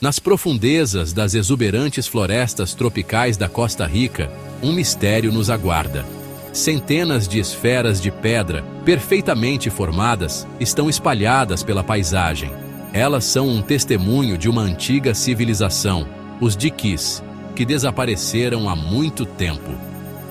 Nas profundezas das exuberantes florestas tropicais da Costa Rica, um mistério nos aguarda. Centenas de esferas de pedra, perfeitamente formadas, estão espalhadas pela paisagem. Elas são um testemunho de uma antiga civilização, os Diquis, que desapareceram há muito tempo.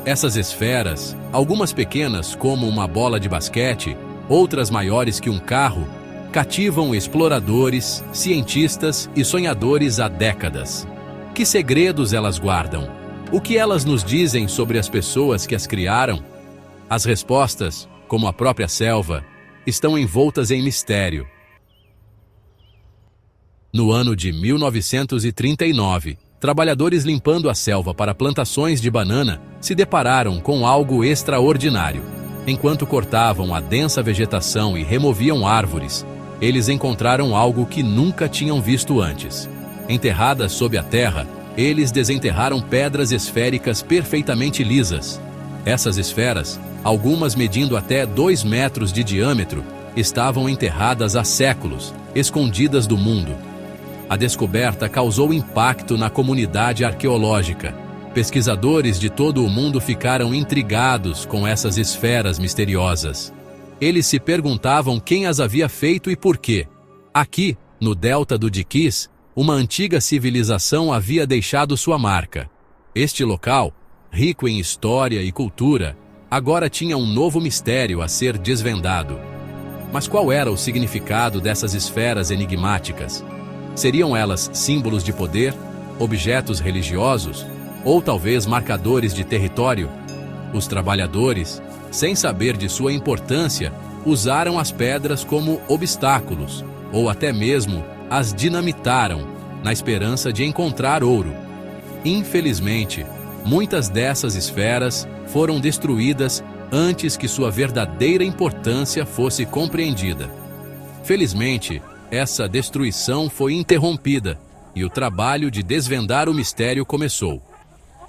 Essas esferas, algumas pequenas como uma bola de basquete, outras maiores que um carro, cativam exploradores, cientistas e sonhadores há décadas. Que segredos elas guardam? O que elas nos dizem sobre as pessoas que as criaram? As respostas, como a própria selva, estão envoltas em mistério. No ano de 1939, trabalhadores limpando a selva para plantações de banana se depararam com algo extraordinário. Enquanto cortavam a densa vegetação e removiam árvores, eles encontraram algo que nunca tinham visto antes. Enterradas sob a terra, eles desenterraram pedras esféricas perfeitamente lisas. Essas esferas, algumas medindo até 2 metros de diâmetro, estavam enterradas há séculos, escondidas do mundo. A descoberta causou impacto na comunidade arqueológica. Pesquisadores de todo o mundo ficaram intrigados com essas esferas misteriosas. Eles se perguntavam quem as havia feito e por quê. Aqui, no delta do Diquis, uma antiga civilização havia deixado sua marca. Este local, rico em história e cultura, agora tinha um novo mistério a ser desvendado. Mas qual era o significado dessas esferas enigmáticas? Seriam elas símbolos de poder, objetos religiosos, ou talvez marcadores de território? Os trabalhadores, sem saber de sua importância, usaram as pedras como obstáculos, ou até mesmo as dinamitaram, na esperança de encontrar ouro. Infelizmente, muitas dessas esferas foram destruídas antes que sua verdadeira importância fosse compreendida. Felizmente, essa destruição foi interrompida e o trabalho de desvendar o mistério começou.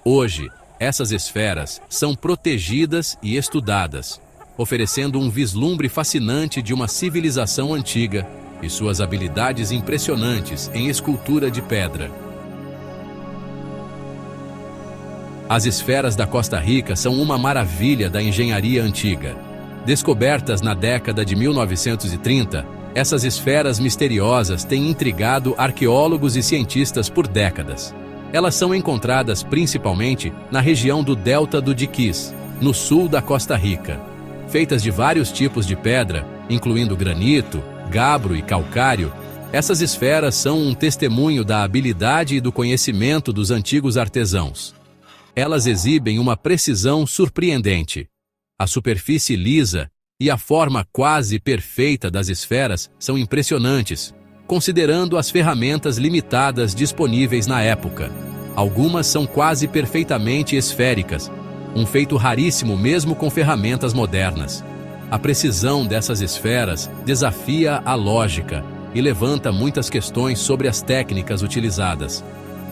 Hoje, essas esferas são protegidas e estudadas, oferecendo um vislumbre fascinante de uma civilização antiga e suas habilidades impressionantes em escultura de pedra. As esferas da Costa Rica são uma maravilha da engenharia antiga. Descobertas na década de 1930, essas esferas misteriosas têm intrigado arqueólogos e cientistas por décadas. Elas são encontradas principalmente na região do delta do Diquis, no sul da Costa Rica. Feitas de vários tipos de pedra, incluindo granito, gabbro e calcário, essas esferas são um testemunho da habilidade e do conhecimento dos antigos artesãos. Elas exibem uma precisão surpreendente. A superfície lisa e a forma quase perfeita das esferas são impressionantes, considerando as ferramentas limitadas disponíveis na época. Algumas são quase perfeitamente esféricas, um feito raríssimo mesmo com ferramentas modernas. A precisão dessas esferas desafia a lógica e levanta muitas questões sobre as técnicas utilizadas.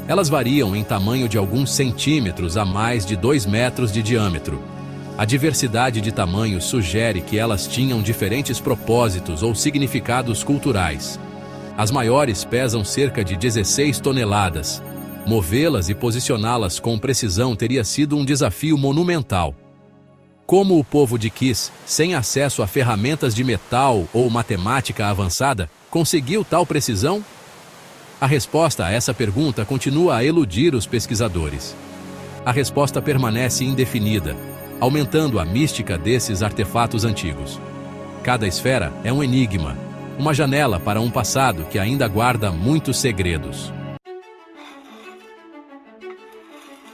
Elas variam em tamanho de alguns centímetros a mais de 2 metros de diâmetro. A diversidade de tamanhos sugere que elas tinham diferentes propósitos ou significados culturais. As maiores pesam cerca de 16 toneladas. Movê-las e posicioná-las com precisão teria sido um desafio monumental. Como o povo Diquis, sem acesso a ferramentas de metal ou matemática avançada, conseguiu tal precisão? A resposta a essa pergunta continua a eludir os pesquisadores. A resposta permanece indefinida, aumentando a mística desses artefatos antigos. Cada esfera é um enigma, uma janela para um passado que ainda guarda muitos segredos.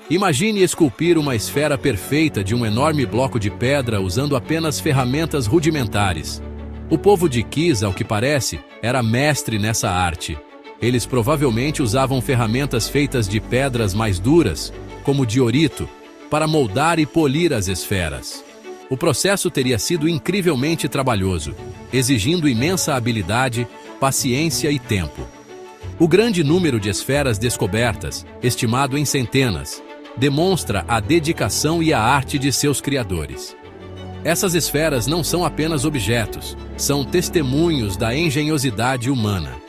Imagine esculpir uma esfera perfeita de um enorme bloco de pedra usando apenas ferramentas rudimentares. O povo Diquis, ao que parece, era mestre nessa arte. Eles provavelmente usavam ferramentas feitas de pedras mais duras, como diorito, para moldar e polir as esferas. O processo teria sido incrivelmente trabalhoso, exigindo imensa habilidade, paciência e tempo. O grande número de esferas descobertas, estimado em centenas, demonstra a dedicação e a arte de seus criadores. Essas esferas não são apenas objetos, são testemunhos da engenhosidade humana.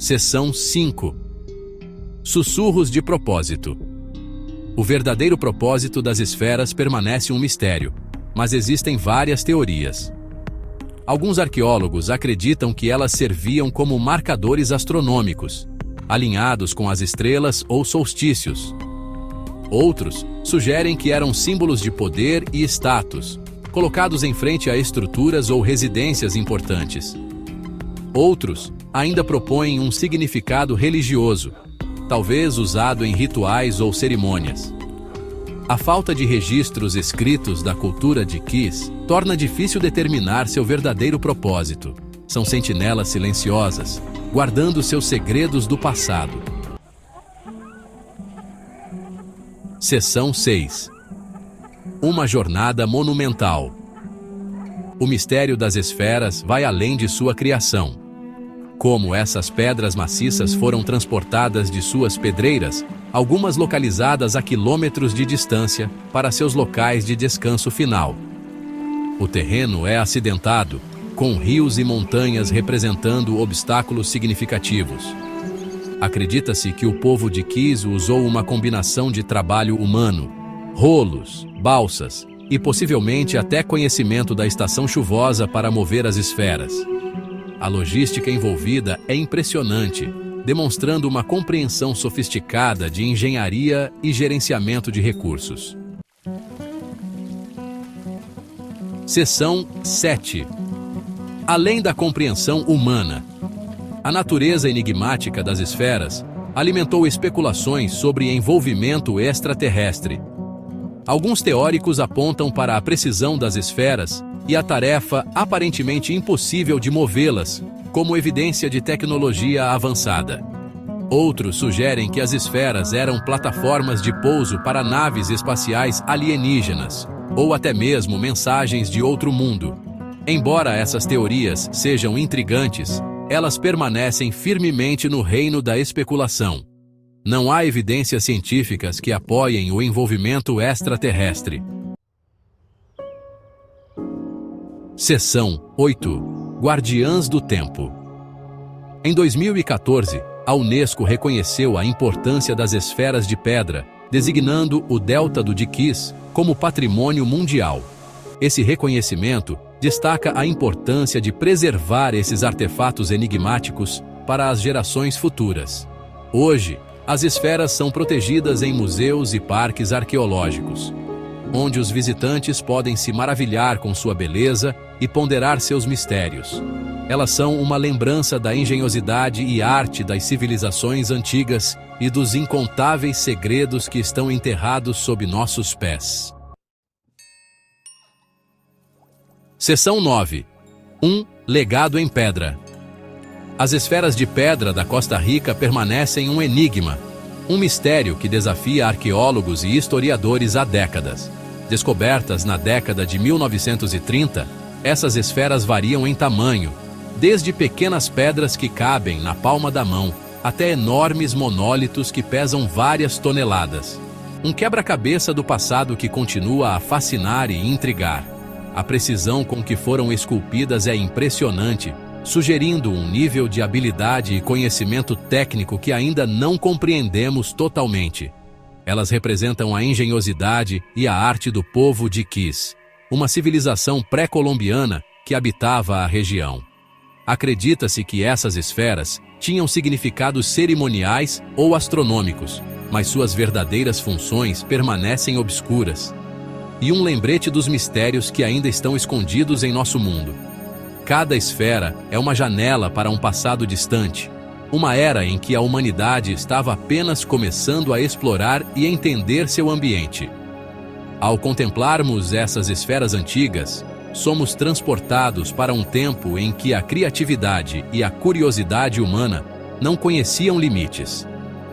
Seção 5. Sussurros de propósito. O verdadeiro propósito das esferas permanece um mistério, mas existem várias teorias. Alguns arqueólogos acreditam que elas serviam como marcadores astronômicos, alinhados com as estrelas ou solstícios. Outros sugerem que eram símbolos de poder e status, colocados em frente a estruturas ou residências importantes. Outros ainda propõem um significado religioso, talvez usado em rituais ou cerimônias. A falta de registros escritos da cultura de Kish torna difícil determinar seu verdadeiro propósito. São sentinelas silenciosas, guardando seus segredos do passado. Seção 6. Uma jornada monumental. O mistério das esferas vai além de sua criação. Como essas pedras maciças foram transportadas de suas pedreiras, algumas localizadas a quilômetros de distância, para seus locais de descanso final. O terreno é acidentado, com rios e montanhas representando obstáculos significativos. Acredita-se que o povo de Kish usou uma combinação de trabalho humano, rolos, balsas e possivelmente até conhecimento da estação chuvosa para mover as esferas. A logística envolvida é impressionante, demonstrando uma compreensão sofisticada de engenharia e gerenciamento de recursos. Seção 7. Além da compreensão humana, a natureza enigmática das esferas alimentou especulações sobre envolvimento extraterrestre. Alguns teóricos apontam para a precisão das esferas e a tarefa aparentemente impossível de movê-las, como evidência de tecnologia avançada. Outros sugerem que as esferas eram plataformas de pouso para naves espaciais alienígenas, ou até mesmo mensagens de outro mundo. Embora essas teorias sejam intrigantes, elas permanecem firmemente no reino da especulação. Não há evidências científicas que apoiem o envolvimento extraterrestre. Seção 8. Guardiãs do Tempo. Em 2014, a Unesco reconheceu a importância das esferas de pedra, designando o Delta do Kish como patrimônio mundial. Esse reconhecimento destaca a importância de preservar esses artefatos enigmáticos para as gerações futuras. Hoje, as esferas são protegidas em museus e parques arqueológicos, onde os visitantes podem se maravilhar com sua beleza e ponderar seus mistérios. Elas são uma lembrança da engenhosidade e arte das civilizações antigas e dos incontáveis segredos que estão enterrados sob nossos pés. Seção 9. Legado em pedra. As esferas de pedra da Costa Rica permanecem um enigma, um mistério que desafia arqueólogos e historiadores há décadas. Descobertas na década de 1930, essas esferas variam em tamanho, desde pequenas pedras que cabem na palma da mão, até enormes monólitos que pesam várias toneladas. Um quebra-cabeça do passado que continua a fascinar e intrigar. A precisão com que foram esculpidas é impressionante, sugerindo um nível de habilidade e conhecimento técnico que ainda não compreendemos totalmente. Elas representam a engenhosidade e a arte do povo de Kish, uma civilização pré-colombiana que habitava a região. Acredita-se que essas esferas tinham significados cerimoniais ou astronômicos, mas suas verdadeiras funções permanecem obscuras. E um lembrete dos mistérios que ainda estão escondidos em nosso mundo. Cada esfera é uma janela para um passado distante, uma era em que a humanidade estava apenas começando a explorar e entender seu ambiente. Ao contemplarmos essas esferas antigas, somos transportados para um tempo em que a criatividade e a curiosidade humana não conheciam limites.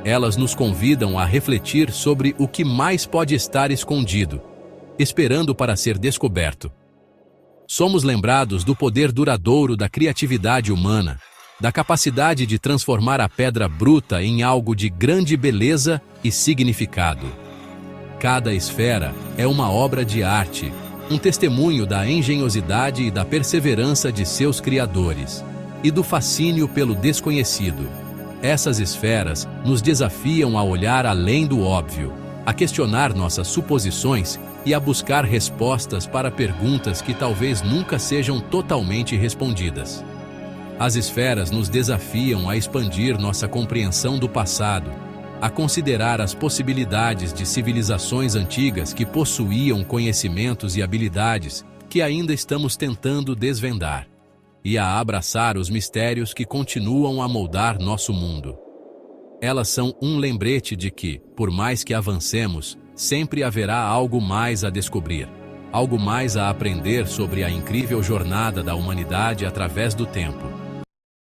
Elas nos convidam a refletir sobre o que mais pode estar escondido, esperando para ser descoberto. Somos lembrados do poder duradouro da criatividade humana, da capacidade de transformar a pedra bruta em algo de grande beleza e significado. Cada esfera é uma obra de arte, um testemunho da engenhosidade e da perseverança de seus criadores, e do fascínio pelo desconhecido. Essas esferas nos desafiam a olhar além do óbvio, a questionar nossas suposições e a buscar respostas para perguntas que talvez nunca sejam totalmente respondidas. As esferas nos desafiam a expandir nossa compreensão do passado, a considerar as possibilidades de civilizações antigas que possuíam conhecimentos e habilidades que ainda estamos tentando desvendar, e a abraçar os mistérios que continuam a moldar nosso mundo. Elas são um lembrete de que, por mais que avancemos, sempre haverá algo mais a descobrir, algo mais a aprender sobre a incrível jornada da humanidade através do tempo.